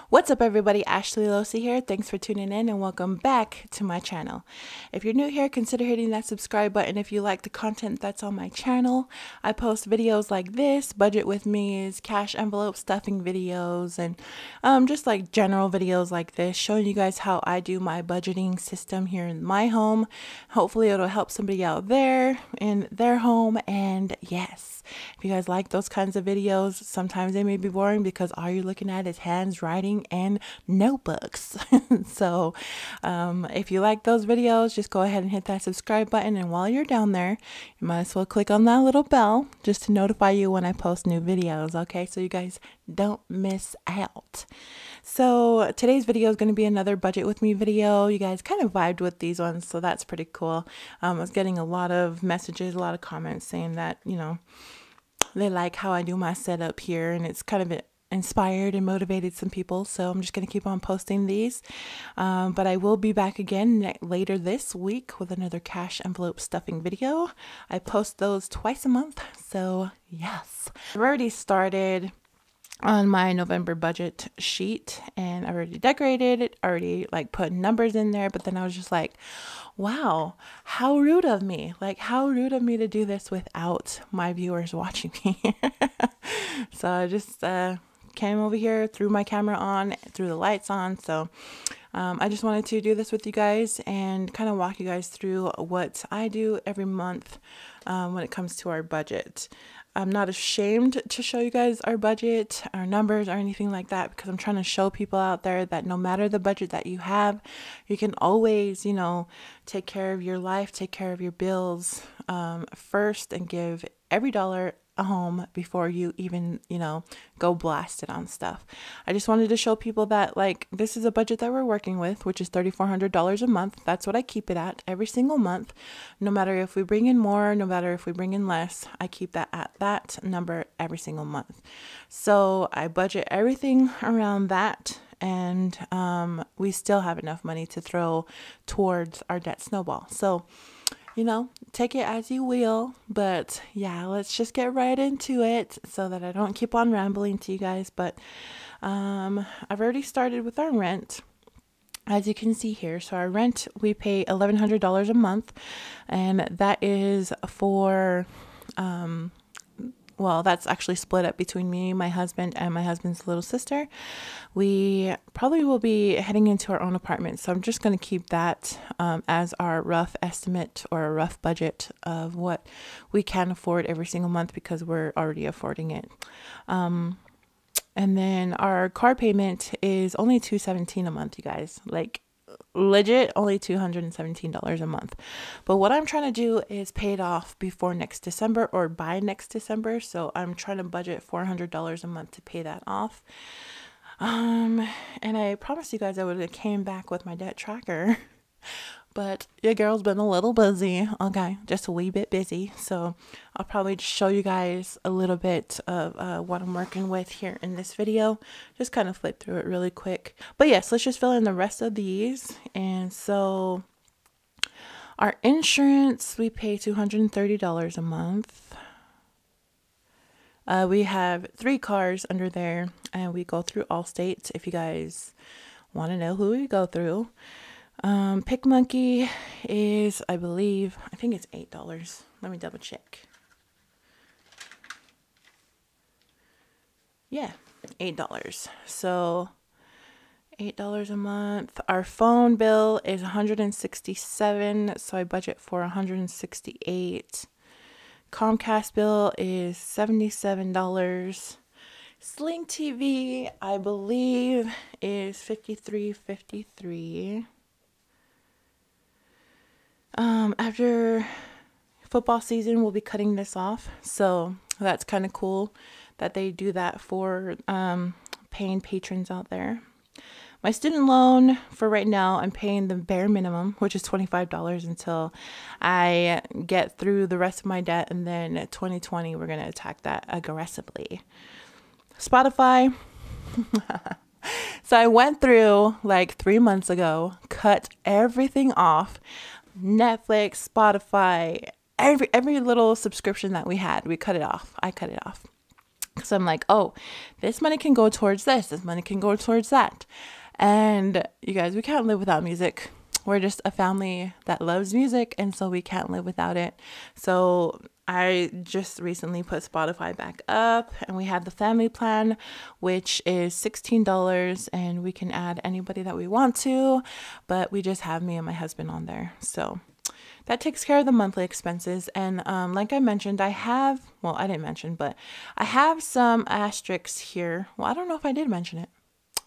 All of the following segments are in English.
What's up, everybody? Ashley Losi here. Thanks for tuning in and welcome back to my channel. If you're new here, consider hitting that subscribe button if you like the content that's on my channel. I post videos like this, budget with me's, cash envelope stuffing videos, and just like general videos like this, showing you guys how I do my budgeting system here in my home. Hopefully it'll help somebody out there in their home. And yes, if you guys like those kinds of videos, sometimes they may be boring because all you're looking at is hands, writing, and notebooks. So if you like those videos, just go ahead and hit that subscribe button. And while you're down there, you might as well click on that little bell just to notify you when I post new videos. Okay, so you guys don't miss out. So today's video is going to be another budget with me video. You guys kind of vibed with these ones, so that's pretty cool. I was getting a lot of messages, a lot of comments saying that, you know, they like how I do my setup here, and it's kind of inspired and motivated some people. So I'm just going to keep on posting these. But I will be back again later this week with another cash envelope stuffing video. I post those twice a month. So yes, I've already started on my November budget sheet, and I've already decorated it, already like put numbers in there, but then I was just like, wow, how rude of me. Like, how rude of me to do this without my viewers watching me. So I just came over here, threw my camera on, threw the lights on. So I just wanted to do this with you guys and kind of walk you guys through what I do every month when it comes to our budget. I'm not ashamed to show you guys our budget, our numbers, or anything like that, because I'm trying to show people out there that no matter the budget that you have, you can always, you know, take care of your life, take care of your bills first, and give every dollar a home before you even, you know, go blast it on stuff. I just wanted to show people that, like, this is a budget that we're working with, which is $3,400 a month. That's what I keep it at every single month. No matter if we bring in more, no matter if we bring in less, I keep that at that number every single month. So I budget everything around that, and we still have enough money to throw towards our debt snowball. So, you know, take it as you will, but yeah, let's just get right into it so that I don't keep on rambling to you guys. But I've already started with our rent, as you can see here. So our rent, we pay $1,100 a month, and that is for well, that's actually split up between me, my husband, and my husband's little sister. We probably will be heading into our own apartment, so I'm just going to keep that as our rough estimate or a rough budget of what we can afford every single month, because we're already affording it. And then our car payment is only $217 a month, you guys. Like, legit, only $217 a month. But what I'm trying to do is pay it off before next December, or by next December. So I'm trying to budget $400 a month to pay that off. And I promised you guys I would have came back with my debt tracker, but your girl's been a little busy. Okay, just a wee bit busy. So I'll probably just show you guys a little bit of what I'm working with here in this video. Just kind of flip through it really quick. But yes, let's just fill in the rest of these. And so our insurance, we pay $230 a month. We have 3 cars under there, and we go through Allstate if you guys want to know who we go through. Pick Monkey is, I think it's $8. Let me double check. Yeah, $8. So $8 a month. Our phone bill is $167, so I budget for $168. Comcast bill is $77. Sling TV, I believe, is $53.53. After football season, we'll be cutting this off, so that's kind of cool that they do that for paying patrons out there. My student loan, for right now, I'm paying the bare minimum, which is $25 until I get through the rest of my debt, and then 2020 we're going to attack that aggressively. Spotify. So I went through like 3 months ago, cut everything off. Netflix, Spotify, every little subscription that we had, we cut it off. I cut it off. So I'm like, oh, this money can go towards this money can go towards that. And you guys, we can't live without music. We're just a family that loves music, and so we can't live without it. So I just recently put Spotify back up, and we have the family plan, which is $16, and we can add anybody that we want to, but we just have me and my husband on there. So that takes care of the monthly expenses. And like I mentioned, I didn't mention, but I have some asterisks here. Well, I don't know if I did mention it.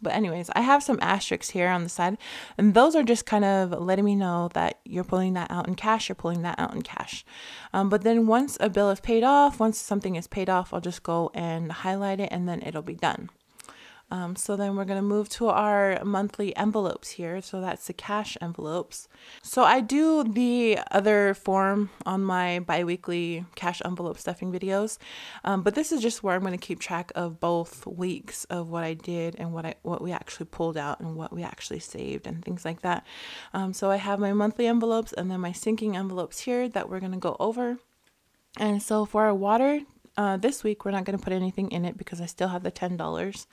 But anyways, I have some asterisks here on the side, and those are just kind of letting me know that you're pulling that out in cash, you're pulling that out in cash. But then once a bill is paid off, once something is paid off, I'll just go and highlight it, and then it'll be done. So then we're going to move to our monthly envelopes here. So that's the cash envelopes. So I do the other form on my bi-weekly cash envelope stuffing videos. But this is just where I'm going to keep track of both weeks of what I did and what we actually pulled out and what we actually saved and things like that. So I have my monthly envelopes and then my sinking envelopes here that we're going to go over. And so for our water, this week, we're not going to put anything in it because I still have the $10.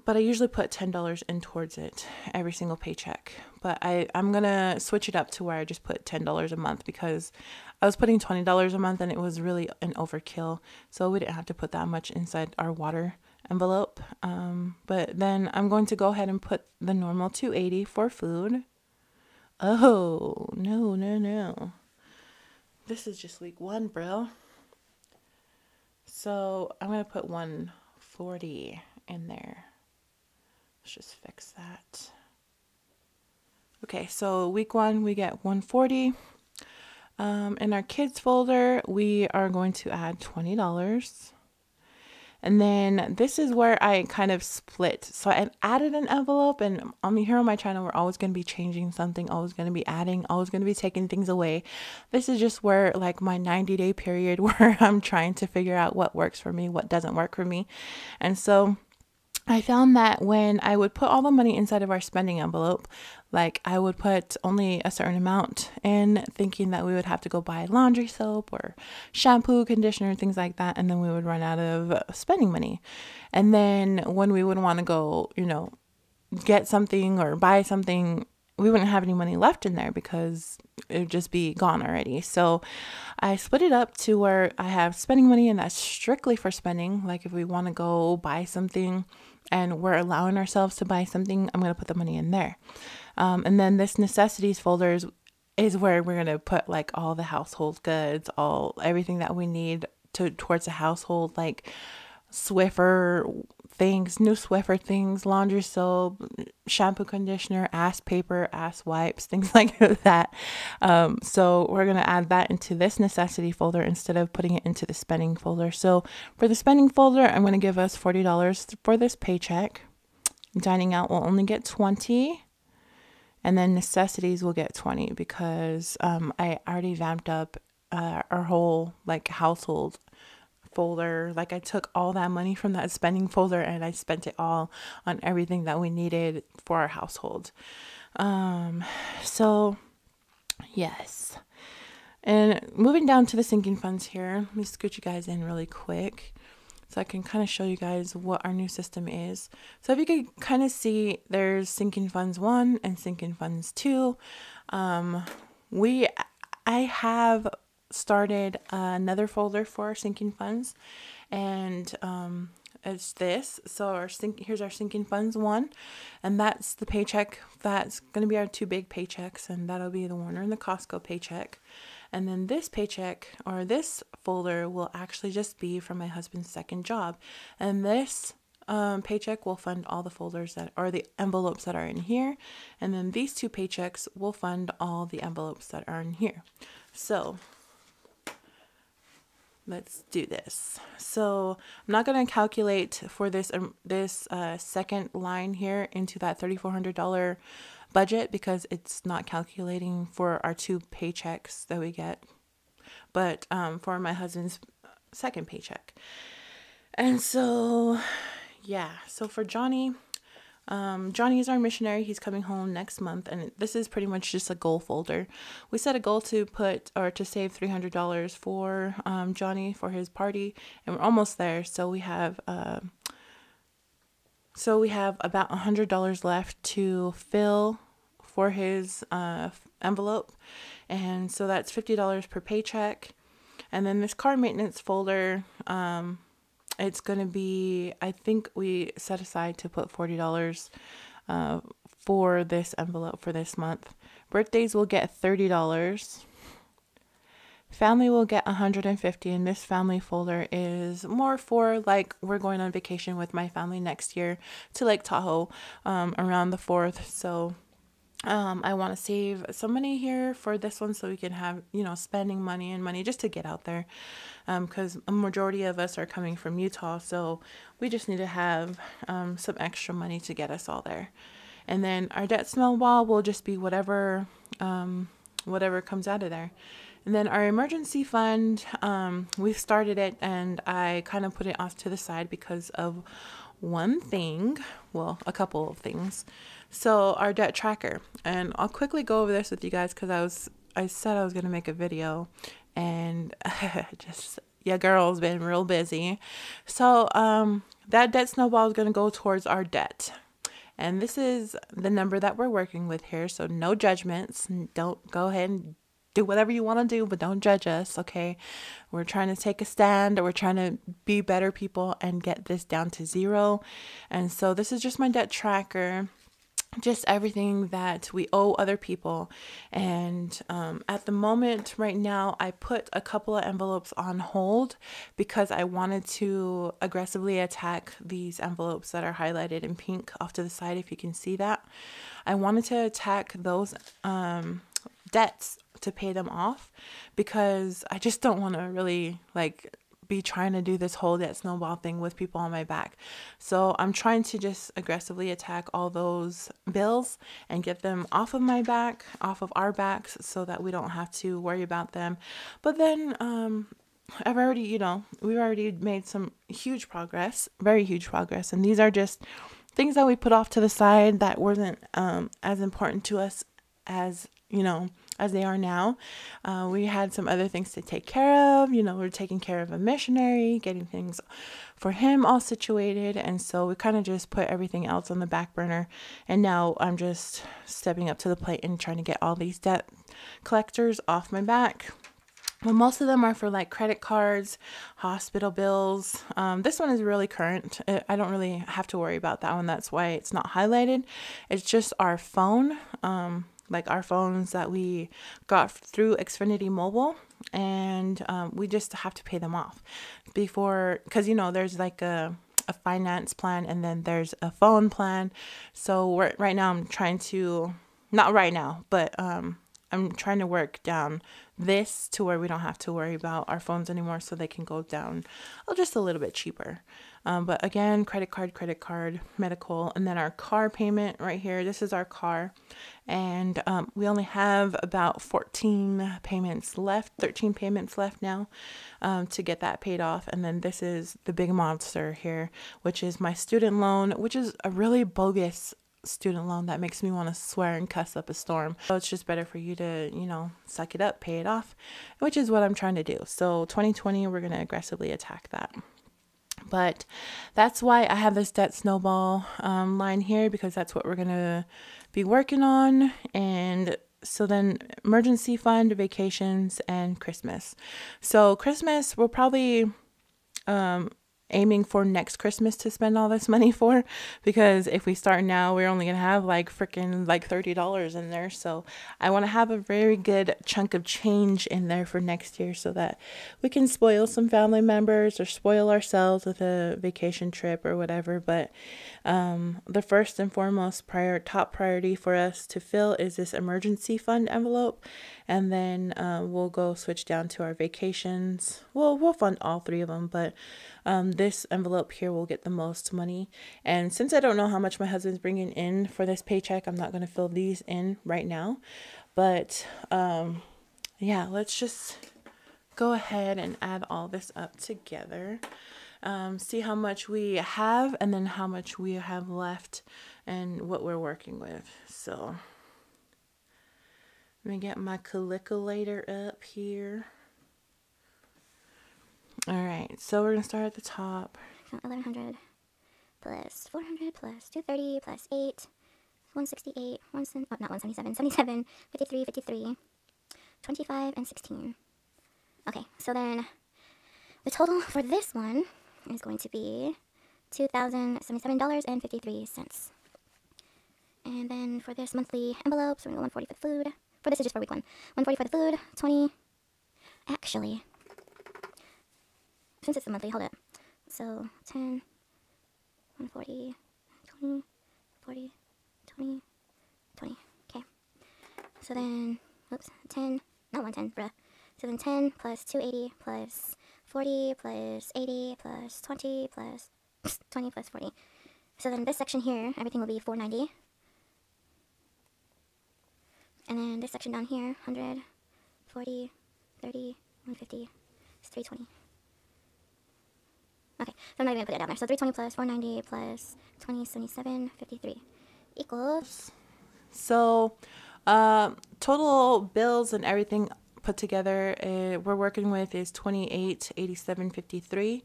But I usually put $10 in towards it every single paycheck. But I'm going to switch it up to where I just put $10 a month because I was putting $20 a month and it was really an overkill. So we didn't have to put that much inside our water envelope. But then I'm going to go ahead and put the normal $280 for food. Oh, no. This is just week 1, bro. So I'm going to put $140 in there. Let's just fix that. Okay, so week 1, we get $140. In our kids folder, we are going to add $20. And then this is where I kind of split. So I added an envelope, and here on my channel, we're always going to be changing something, always going to be adding, always going to be taking things away. This is just where like my 90-day period where I'm trying to figure out what works for me, what doesn't work for me. And so I found that when I would put all the money inside of our spending envelope, like I would put only a certain amount in, thinking that we would have to go buy laundry soap or shampoo, conditioner, things like that. And then we would run out of spending money. And then when we would want to go, get something or buy something, we wouldn't have any money left in there because it would just be gone already. So I split it up to where I have spending money, and that's strictly for spending. Like if we want to go buy something and we're allowing ourselves to buy something, I'm going to put the money in there. And then this necessities folder is where we're going to put like all the household goods, everything that we need towards the household, like Swiffer things, new Swiffer things, laundry soap, shampoo, conditioner, ass paper, ass wipes, things like that. So we're going to add that into this necessity folder instead of putting it into the spending folder. So for the spending folder, I'm going to give us $40 for this paycheck. Dining out will only get $20. And then necessities will get $20 because I already vamped up our whole like household folder. Like I took all that money from that spending folder and I spent it all on everything that we needed for our household. So yes. And moving down to the sinking funds here, let me scoot you guys in really quick so I can kind of show you guys what our new system is. So if you could kind of see, there's sinking funds 1 and sinking funds 2. I have started another folder for our sinking funds, and it's this. So here's our sinking funds 1, and that's the paycheck. That's going to be our 2 big paychecks, and that'll be the Warner and the Costco paycheck. And then this paycheck or this folder will actually just be from my husband's second job, and this paycheck will fund all the folders that are the envelopes that are in here, and then these 2 paychecks will fund all the envelopes that are in here. So let's do this. So I'm not going to calculate for this second line here into that $3,400 budget because it's not calculating for our 2 paychecks that we get, but for my husband's second paycheck. And so yeah, so for Johnny, Johnny is our missionary. He's coming home next month, and this is pretty much just a goal folder. We set a goal to save $300 for Johnny for his party, and we're almost there. So we have about $100 left to fill for his envelope, and so that's $50 per paycheck. And then this car maintenance folder, it's going to be, I think we set aside to put $40 for this envelope for this month. Birthdays will get $30. Family will get $150, and this family folder is more for like we're going on vacation with my family next year to Lake Tahoe around the 4th. So I want to save some money here for this one so we can have, spending money and money just to get out there, because a majority of us are coming from Utah, so we just need to have some extra money to get us all there. And then our debt snowball will just be whatever comes out of there. And then our emergency fund, we've started it, and I kind of put it off to the side because of one thing, well, a couple of things. So our debt tracker, and I'll quickly go over this with you guys because I said I was going to make a video, and your girl's been real busy. So that debt snowball is going to go towards our debt. And this is the number that we're working with here. So no judgments. Don't go ahead and do whatever you want to do, but don't judge us, okay? We're trying to take a stand, or we're trying to be better people and get this down to 0. And so this is just my debt tracker, just everything that we owe other people. And at the moment right now, I put a couple of envelopes on hold because I wanted to aggressively attack these envelopes that are highlighted in pink off to the side, if you can see that. I wanted to attack those debts to pay them off, because I just don't want to really be trying to do this whole debt snowball thing with people on my back. So I'm trying to just aggressively attack all those bills and get them off of my back, off of our backs, so that we don't have to worry about them. But then we've already made some huge progress, very huge progress. And these are just things that we put off to the side that wasn't as important to us as they are now. We had some other things to take care of. We're taking care of a missionary, getting things for him all situated. And so we kind of just put everything else on the back burner. And now I'm just stepping up to the plate and trying to get all these debt collectors off my back. Well, most of them are for credit cards, hospital bills. This one is really current. I don't really have to worry about that one. That's why it's not highlighted. It's just our phone. Our phones that we got through Xfinity Mobile, and we just have to pay them off before, because there's a finance plan, and then there's a phone plan. So right now I'm trying to, not right now, but I'm trying to work down this to where we don't have to worry about our phones anymore, so they can go down just a little bit cheaper. But again, credit card, medical, and then our car payment right here. This is our car, and we only have about 13 payments left now to get that paid off. And then this is the big monster here, which is my student loan, which is a really bogus student loan that makes me want to swear and cuss up a storm. So it's just better for you to, suck it up, pay it off, which is what I'm trying to do. So 2020, we're going to aggressively attack that. But that's why I have this debt snowball line here, because that's what we're going to be working on. And so then emergency fund, vacations, and Christmas. So Christmas, we'll probably aiming for next Christmas to spend all this money for, because if we start now, we're only gonna have freaking $30 in there. So I want to have a very good chunk of change in there for next year, so that we can spoil some family members or spoil ourselves with a vacation trip or whatever. But the first and foremost top priority for us to fill is this emergency fund envelope, and then we'll go switch down to our vacations. We'll fund all 3 of them, but this envelope here will get the most money. And since I don't know how much my husband's bringing in for this paycheck, I'm not going to fill these in right now. But yeah, let's just go ahead and add all this up together. see how much we have and then how much we have left and what we're working with. So let me get my calculator up here. All right, so we're gonna start at the top. 1100 plus 400 plus 230 plus 8, 168, not 177, 77, 53, 53, 25, and 16. Okay, so then the total for this one is going to be $2,077.53. And then for this monthly envelope, so we're going to go 140 for the food. For this is just for week 1. 140 for the food, 20. Actually, since it's the monthly, hold it. So 10, 140, 20, 40, 20, 20. Okay. So then, oops, 10, not 110, bruh. So then 10 plus 280 plus 40 plus 80 plus 20 plus 20 plus 40. So then this section here, everything will be 490. And then this section down here, 100, 40, 30, 150, it's 320. Okay, so I'm not even going to put it down there. So 320 plus 490 plus 2077, 53 equals. So total bills and everything put together we're working with is 2887.53.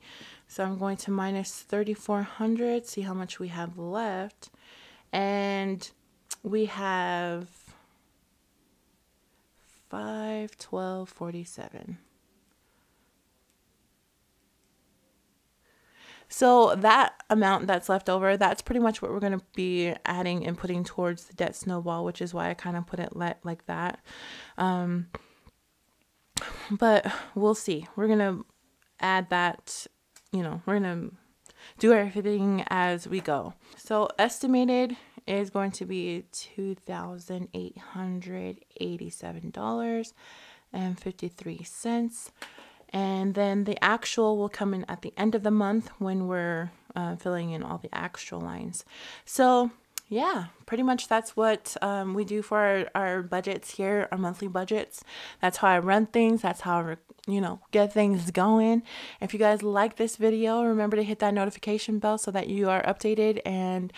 So I'm going to minus 3400, see how much we have left, and we have 512.47. So that amount that's left over, that's pretty much what we're going to be adding and putting towards the debt snowball, which is why I kind of put it like that. But we'll see. We're going to add that, you know, we're going to do everything as we go. So estimated is going to be $2,887.53. And then the actual will come in at the end of the month when we're filling in all the actual lines. So yeah, pretty much that's what we do for our budgets here, our monthly budgets. That's how I run things. That's how I, get things going. If you guys like this video, remember to hit that notification bell so that you are updated and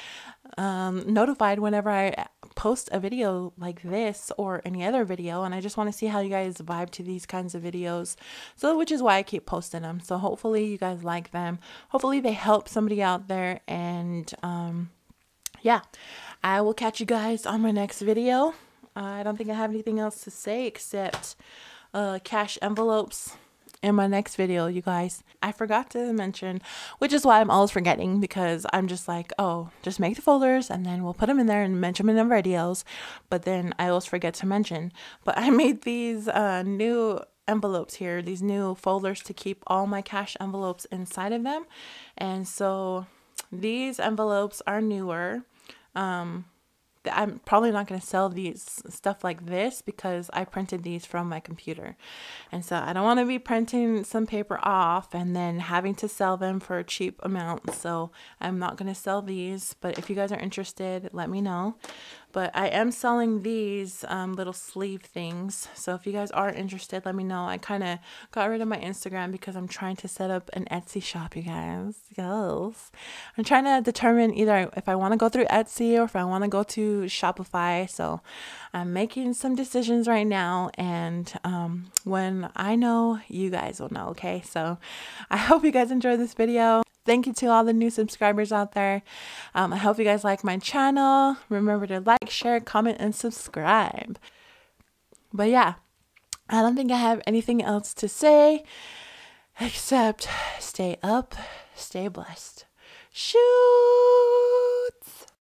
notified whenever I post a video like this or any other video. And I just want to see how you guys vibe to these kinds of videos, so which is why I keep posting them. So hopefully you guys like them. Hopefully they help somebody out there. And yeah, I will catch you guys on my next video. I don't think I have anything else to say except cash envelopes in my next video, you guys. I forgot to mention, which is why I'm always forgetting, because I'm just like, oh, just make the folders and then we'll put them in there and mention them in the videos. But then I always forget to mention. But I made these new envelopes here, these new folders to keep all my cash envelopes inside of them. And so these envelopes are newer. I'm probably not going to sell these stuff like this because I printed these from my computer. And so I don't want to be printing some paper off and then having to sell them for a cheap amount. So I'm not going to sell these, but if you guys are interested, let me know. But I am selling these little sleeve things. So if you guys are interested, let me know. I kind of got rid of my Instagram because I'm trying to set up an Etsy shop, you guys. Yes. I'm trying to determine either if I want to go through Etsy or if I want to go to Shopify. So I'm making some decisions right now. And when I know, you guys will know, okay? So I hope you guys enjoyed this video. Thank you to all the new subscribers out there. I hope you guys like my channel. Remember to like, share, comment, and subscribe. But yeah, I don't think I have anything else to say except stay up, stay blessed. Shoot!